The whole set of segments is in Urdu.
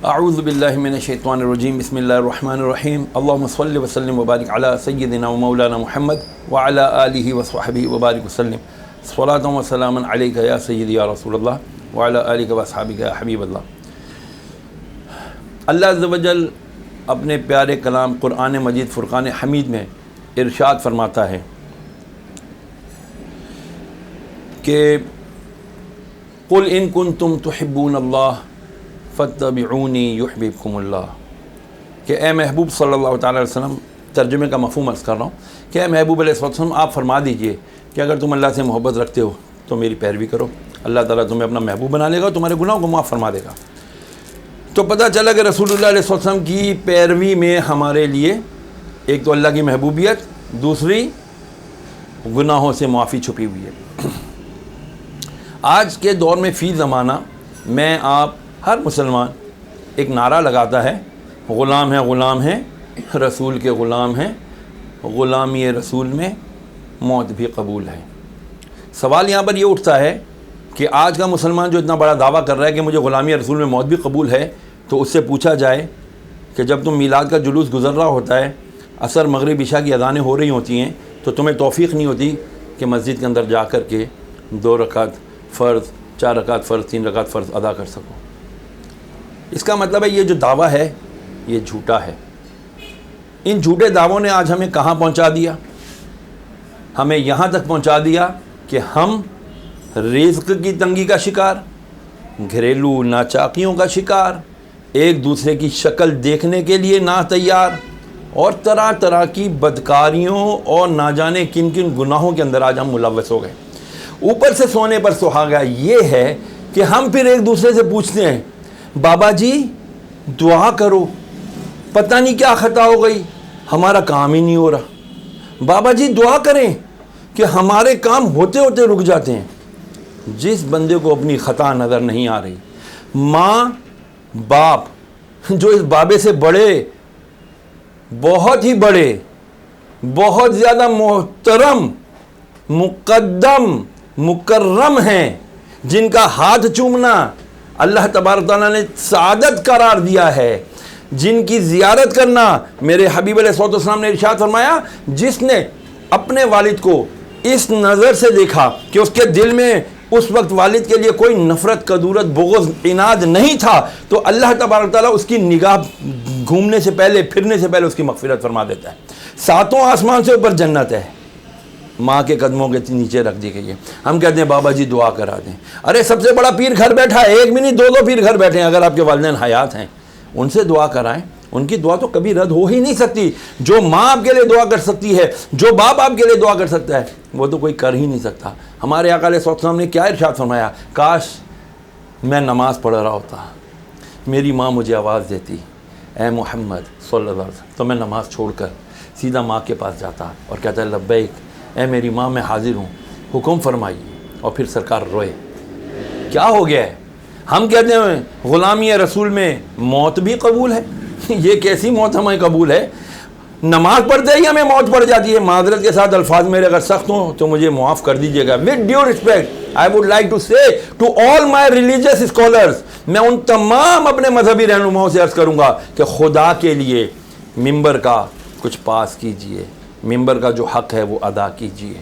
اعوذ باللہ من الشیطان الرجیم بسم اللہ الرحمن الرحیم اللہم صلی وسلم وبارک علی سیدنا و مولانا محمد وعلی آلہ وصحبہ وبارک وسلم صلاۃ و سلام علیک یا سیدی یا رسول اللہ وعلی آلہ وصحبہ یا حبیب اللہ۔ اللہ عز و جل اپنے پیارے کلام قرآن مجید فرقان حمید میں ارشاد فرماتا ہے کہ قل ان کنتم تحبون اللہ فاتبعونی یحببکم اللہ، کہ اے محبوب صلی اللہ تعالیٰ علیہ وسلم، ترجمے کا مفہوم عرض کر رہا ہوں کہ اے محبوب علیہ السلام آپ فرما دیجئے کہ اگر تم اللہ سے محبت رکھتے ہو تو میری پیروی کرو، اللہ تعالیٰ تمہیں اپنا محبوب بنا لے گا، تمہارے گناہوں کو معاف فرما دے گا۔ تو پتہ چلا کہ رسول اللہ علیہ السلام کی پیروی میں ہمارے لیے ایک تو اللہ کی محبوبیت، دوسری گناہوں سے معافی چھپی ہوئی ہے۔ آج کے دور میں فی زمانہ میں آپ ہر مسلمان ایک نعرہ لگاتا ہے، غلام ہیں غلام ہیں، رسول کے غلام ہیں، غلامی رسول میں موت بھی قبول ہے۔ سوال یہاں پر یہ اٹھتا ہے کہ آج کا مسلمان جو اتنا بڑا دعویٰ کر رہا ہے کہ مجھے غلامی رسول میں موت بھی قبول ہے، تو اس سے پوچھا جائے کہ جب تم میلاد کا جلوس گزر رہا ہوتا ہے، عصر مغرب عشاء کی اذانیں ہو رہی ہوتی ہیں، تو تمہیں توفیق نہیں ہوتی کہ مسجد کے اندر جا کر کے 2 رکعت فرض، 4 رکعت فرض، 3 رکعت فرض ادا کر سکو؟ اس کا مطلب ہے یہ جو دعویٰ ہے یہ جھوٹا ہے۔ ان جھوٹے دعووں نے آج ہمیں کہاں پہنچا دیا؟ ہمیں یہاں تک پہنچا دیا کہ ہم رزق کی تنگی کا شکار، گھریلو ناچاکیوں کا شکار، ایک دوسرے کی شکل دیکھنے کے لیے نا تیار، اور طرح طرح کی بدکاریوں اور نہ جانے کن کن گناہوں کے اندر آج ہم ملوث ہو گئے۔ اوپر سے سونے پر سہاگا یہ ہے کہ ہم پھر ایک دوسرے سے پوچھتے ہیں، بابا جی دعا کرو، پتہ نہیں کیا خطا ہو گئی، ہمارا کام ہی نہیں ہو رہا۔ بابا جی دعا کریں کہ ہمارے کام ہوتے ہوتے رک جاتے ہیں۔ جس بندے کو اپنی خطا نظر نہیں آ رہی، ماں باپ جو اس بابے سے بڑے، بہت ہی بڑے، بہت زیادہ محترم، مقدم، مکرم ہیں، جن کا ہاتھ چومنا اللہ تبارک تعالیٰ نے سعادت قرار دیا ہے، جن کی زیارت کرنا میرے حبیب علیہ الصلوۃ والسلام نے ارشاد فرمایا، جس نے اپنے والد کو اس نظر سے دیکھا کہ اس کے دل میں اس وقت والد کے لیے کوئی نفرت، کدورت، بغض، عناد نہیں تھا، تو اللہ تبارک تعالیٰ اس کی نگاہ گھومنے سے پہلے، پھرنے سے پہلے اس کی مغفرت فرما دیتا ہے۔ 7 آسمان سے اوپر جنت ہے، ماں کے قدموں کے نیچے رکھ دی گئی ہے۔ ہم کہتے ہیں بابا جی دعا کرا دیں۔ ارے سب سے بڑا پیر گھر بیٹھا ہے، ایک بھی نہیں 2 پیر گھر بیٹھے ہیں۔ اگر آپ کے والدین حیات ہیں ان سے دعا کرائیں، ان کی دعا تو کبھی رد ہو ہی نہیں سکتی۔ جو ماں آپ کے لیے دعا کر سکتی ہے، جو باپ آپ کے لیے دعا کر سکتا ہے، وہ تو کوئی کر ہی نہیں سکتا۔ ہمارے آقا علیہ السلام نے کیا ارشاد فرمایا؟ کاش میں نماز پڑھ رہا ہوتا، میری ماں مجھے آواز دیتی، اے محمد صلی اللہ علیہ وسلم، تو میں نماز چھوڑ کر سیدھا ماں کے پاس جاتا اور کہتا ہے لبیک، اے میری ماں میں حاضر ہوں، حکم فرمائیے۔ اور پھر سرکار روئے۔ کیا ہو گیا ہے؟ ہم کہتے ہیں غلامی رسول میں موت بھی قبول ہے۔ یہ کیسی موت ہمیں قبول ہے؟ نماز پڑھتے ہی ہمیں موت پڑ جاتی ہے۔ معذرت کے ساتھ الفاظ میرے اگر سخت ہوں تو مجھے معاف کر دیجیے گا۔ with due respect I would like to say to all my religious scholars، میں ان تمام اپنے مذہبی رہنماؤں سے عرض کروں گا کہ خدا کے لیے ممبر کا کچھ پاس کیجئے، ممبر کا جو حق ہے وہ ادا کیجئے۔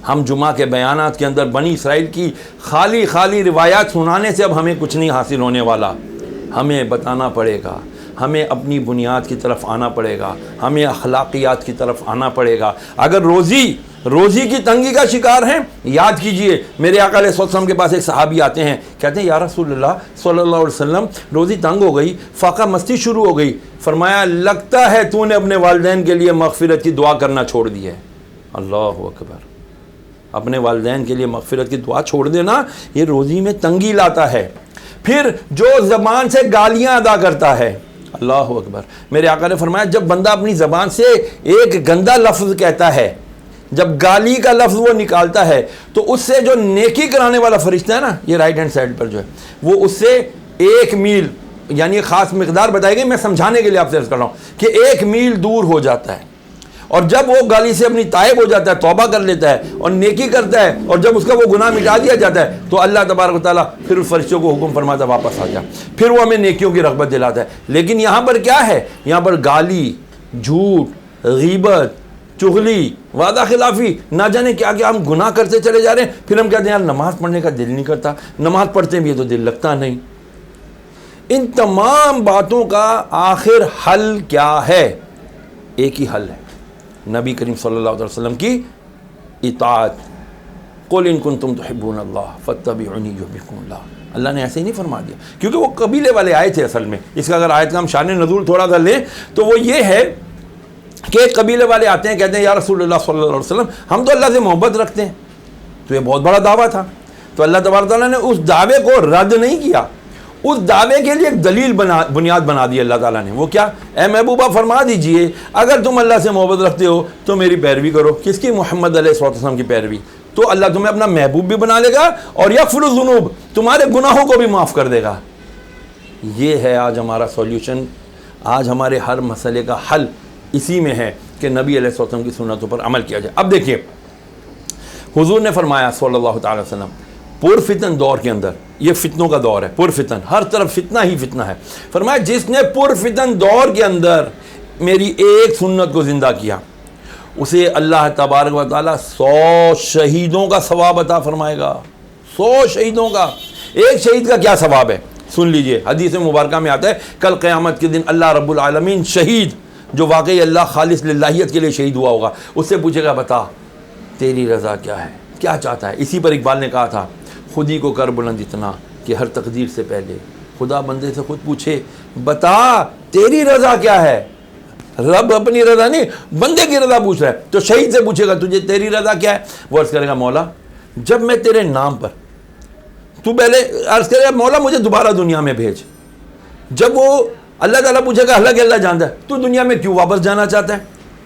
ہم جمعہ کے بیانات کے اندر بنی اسرائیل کی خالی روایات سنانے سے اب ہمیں کچھ نہیں حاصل ہونے والا۔ ہمیں بتانا پڑے گا، ہمیں اپنی بنیاد کی طرف آنا پڑے گا، ہمیں اخلاقیات کی طرف آنا پڑے گا۔ اگر روزی کی تنگی کا شکار ہیں، یاد کیجئے میرے آقا علیہ السلام کے پاس ایک صحابی آتے ہیں، کہتے ہیں یا رسول اللہ صلی اللہ علیہ وسلم، روزی تنگ ہو گئی، فاقہ مستی شروع ہو گئی۔ فرمایا لگتا ہے تو نے اپنے والدین کے لیے مغفرت کی دعا کرنا چھوڑ دی ہے۔ اللہ اکبر! اپنے والدین کے لیے مغفرت کی دعا چھوڑ دینا یہ روزی میں تنگی لاتا ہے۔ پھر جو زبان سے گالیاں ادا کرتا ہے، اللہ اکبر! میرے آقا نے فرمایا جب بندہ اپنی زبان سے ایک گندا لفظ کہتا ہے، جب گالی کا لفظ وہ نکالتا ہے، تو اس سے جو نیکی کرانے والا فرشتہ ہے نا، یہ رائٹ ہینڈ سائڈ پر جو ہے، وہ اس سے 1 میل، یعنی خاص مقدار بتائی گئی، میں سمجھانے کے لیے آپ سے عرض کر رہا ہوں کہ 1 میل دور ہو جاتا ہے۔ اور جب وہ گالی سے اپنی تائب ہو جاتا ہے، توبہ کر لیتا ہے اور نیکی کرتا ہے، اور جب اس کا وہ گناہ مٹا دیا جاتا ہے تو اللہ تبارک و تعالیٰ پھر اس فرشتوں کو حکم فرماتا ہے واپس آ جا، پھر وہ ہمیں نیکیوں کی رغبت دلاتا ہے۔ لیکن یہاں پر کیا ہے؟ یہاں پر گالی، جھوٹ، غیبت، چغلی، وعدہ خلافی، نہ جانے کیا کیا ہم گناہ کرتے چلے جا رہے ہیں۔ پھر ہم کہتے ہیں یار نماز پڑھنے کا دل نہیں کرتا، نماز پڑھتے بھی تو دل لگتا نہیں۔ ان تمام باتوں کا آخر حل کیا ہے؟ ایک ہی حل ہے، نبی کریم صلی اللہ علیہ وسلم کی اطاعت۔ قل ان کنتم تحبون اللہ فاتبعونی یحببکم اللہ۔ اللہ نے ایسے ہی نہیں فرما دیا، کیونکہ وہ قبیلے والے آئے تھے اصل میں۔ اس کا اگر آیت کا ہم شان نزول تھوڑا سا لیں تو وہ یہ ہے کہ ایک قبیلے والے آتے ہیں، کہتے ہیں یا رسول اللہ صلی اللہ علیہ وسلم ہم تو اللہ سے محبت رکھتے ہیں۔ تو یہ بہت بڑا دعویٰ تھا، تو اللہ تبارک تعالیٰ نے اس دعوے کو رد نہیں کیا، اس دعوے کے لیے ایک دلیل بنیاد بنا دی اللہ تعالیٰ نے۔ وہ کیا؟ اے محبوبہ فرما دیجئے اگر تم اللہ سے محبت رکھتے ہو تو میری پیروی کرو۔ کس کی؟ محمد علیہ السلام کی پیروی۔ تو اللہ تمہیں اپنا محبوب بھی بنا لے گا اور یغفر الذنوب، تمہارے گناہوں کو بھی معاف کر دے گا۔ یہ ہے آج ہمارا سولوشن، آج ہمارے ہر مسئلے کا حل اسی میں ہے کہ نبی علیہ السلام کی سنتوں پر عمل کیا جائے۔ اب دیکھیے حضور نے فرمایا صلی اللہ تعالی وسلم، پرفتن دور کے اندر، یہ فتنوں کا دور ہے، پرفتن، ہر طرف فتنہ ہی فتنہ ہے، فرمایا جس نے پرفتن دور کے اندر میری ایک سنت کو زندہ کیا اسے اللہ تبارک و تعالیٰ 100 شہیدوں کا ثواب عطا فرمائے گا۔ 100 شہیدوں کا۔ ایک شہید کا کیا ثواب ہے سن لیجئے، حدیث مبارکہ میں آتا ہے کل قیامت کے دن اللہ رب العالمین شہید جو واقعی اللہ خالص للہیت کے لیے شہید ہوا ہوگا اس سے پوچھے گا بتا تیری رضا کیا ہے، کیا چاہتا ہے؟ اسی پر اقبال نے کہا تھا خودی کو کر بلند اتنا کہ ہر تقدیر سے پہلے خدا بندے سے خود پوچھے بتا تیری رضا کیا ہے۔ رب اپنی رضا نہیں، بندے کی رضا پوچھ رہا ہے، تو شہید سے پوچھے گا تجھے تیری رضا کیا ہے؟ وہ عرض کرے گا مولا جب میں تیرے نام پر، تو پہلے عرض کرے گا مولا مجھے دوبارہ دنیا میں بھیج۔ جب وہ اللہ تعالیٰ پوچھے گا اللہ کے اللہ جانتا ہے تو دنیا میں کیوں واپس جانا چاہتا ہے؟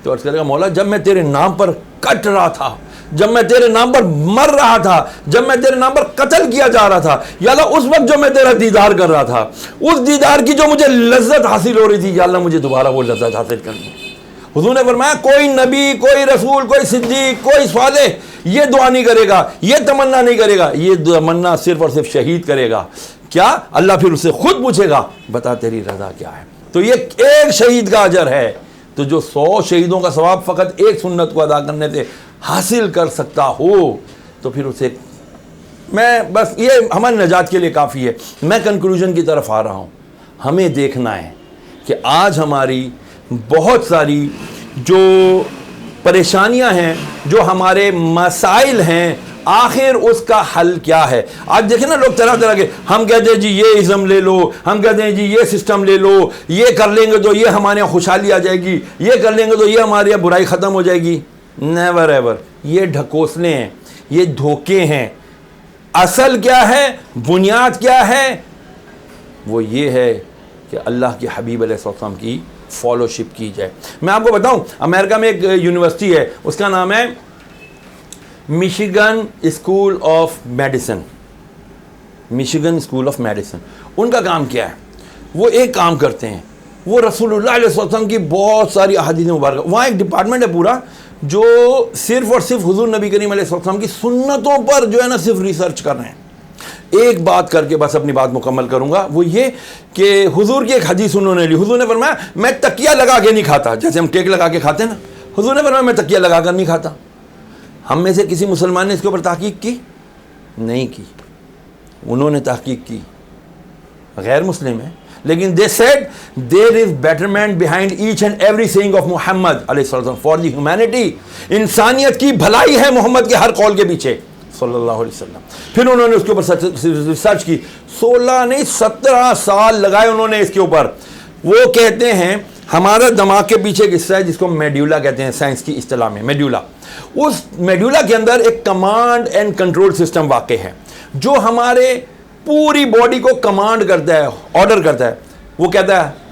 تو عرض کرے گا مولا جب میں تیرے نام پر کٹ رہا تھا، جب میں تیرے نام پر مر رہا تھا، جب میں تیرے نام پر قتل کیا جا رہا تھا، یا اللہ اس وقت جو میں تیرا دیدار کر رہا تھا، اس دیدار کی جو مجھے لذت حاصل ہو رہی تھی، یا اللہ مجھے دوبارہ وہ لذت حاصل کرنی۔ حضور نے فرمایا کوئی نبی، کوئی رسول، کوئی صدیق، کوئی صالح یہ دعا نہیں کرے گا، یہ تمنا نہیں کرے گا، یہ تمنا صرف اور صرف شہید کرے گا۔ کیا؟ اللہ پھر اسے خود پوچھے گا بتا تیری رضا کیا ہے۔ تو یہ ایک شہید کا اجر ہے، تو جو 100 شہیدوں کا ثواب فقط ایک سنت کو ادا کرنے سے حاصل کر سکتا ہو تو پھر اسے، میں بس یہ ہماری نجات کے لیے کافی ہے۔ میں کنکلوژن کی طرف آ رہا ہوں، ہمیں دیکھنا ہے کہ آج ہماری بہت ساری جو پریشانیاں ہیں، جو ہمارے مسائل ہیں، آخر اس کا حل کیا ہے۔ آج دیکھیں نا لوگ طرح طرح کے، ہم کہتے ہیں جی یہ ازم لے لو، ہم کہتے ہیں جی یہ سسٹم لے لو، یہ کر لیں گے تو یہ ہمارے یہاں خوشحالی آ جائے گی، یہ کر لیں گے تو یہ ہمارے یہاں برائی ختم ہو جائے گی۔ نیور ایور، یہ ڈھکوسلے ہیں، یہ دھوکے ہیں۔ اصل کیا ہے، بنیاد کیا ہے؟ وہ یہ ہے کہ اللہ کے حبیب علیہ السلام کی فالوشپ کی جائے۔ میں آپ کو بتاؤں امریکہ میں ایک یونیورسٹی ہے، اس کا نام ہے Michigan School of Medicine. Michigan School of Medicine, ان کا کام کیا ہے؟ وہ ایک کام کرتے ہیں، وہ رسول اللہ علیہ وسلم کی بہت ساری احادیث مبارکہ، وہاں ایک ڈپارٹمنٹ ہے پورا جو صرف اور صرف حضور نبی کریم علیہ السلام کی سنتوں پر جو ہے نا صرف ریسرچ کر رہے ہیں۔ ایک بات کر کے بس اپنی بات مکمل کروں گا، وہ یہ کہ حضور کی ایک حدیث انہوں نے لی۔ حضور نے فرمایا میں تکیہ لگا کے نہیں کھاتا، جیسے ہم ٹیک لگا کے کھاتے ہیں نا، حضور نے فرمایا میں تکیہ لگا کر نہیں کھاتا۔ ہم میں سے کسی مسلمان نے اس کے اوپر تحقیق کی؟ نہیں کی۔ انہوں نے تحقیق کی، غیر مسلم ہے، لیکن they said there is betterment behind each and every saying of Muhammad علیہ السلام for the humanity۔ انسانیت کی بھلائی ہے محمد کے ہر قول کے پیچھے صلی اللہ علیہ وسلم۔ پھر انہوں نے اس کے اوپر ریسرچ کی، 16 نہیں 17 سال لگائے انہوں نے اس کے اوپر۔ وہ کہتے ہیں ہمارا دماغ کے پیچھے ایک حصہ ہے جس کو میڈیولا کہتے ہیں سائنس کی اصطلاح میں، میڈیولا۔ اس میڈیولا کے اندر ایک کمانڈ اینڈ کنٹرول سسٹم واقع ہے جو ہمارے پوری باڈی کو کمانڈ کرتا ہے، آرڈر کرتا ہے۔ وہ کہتا ہے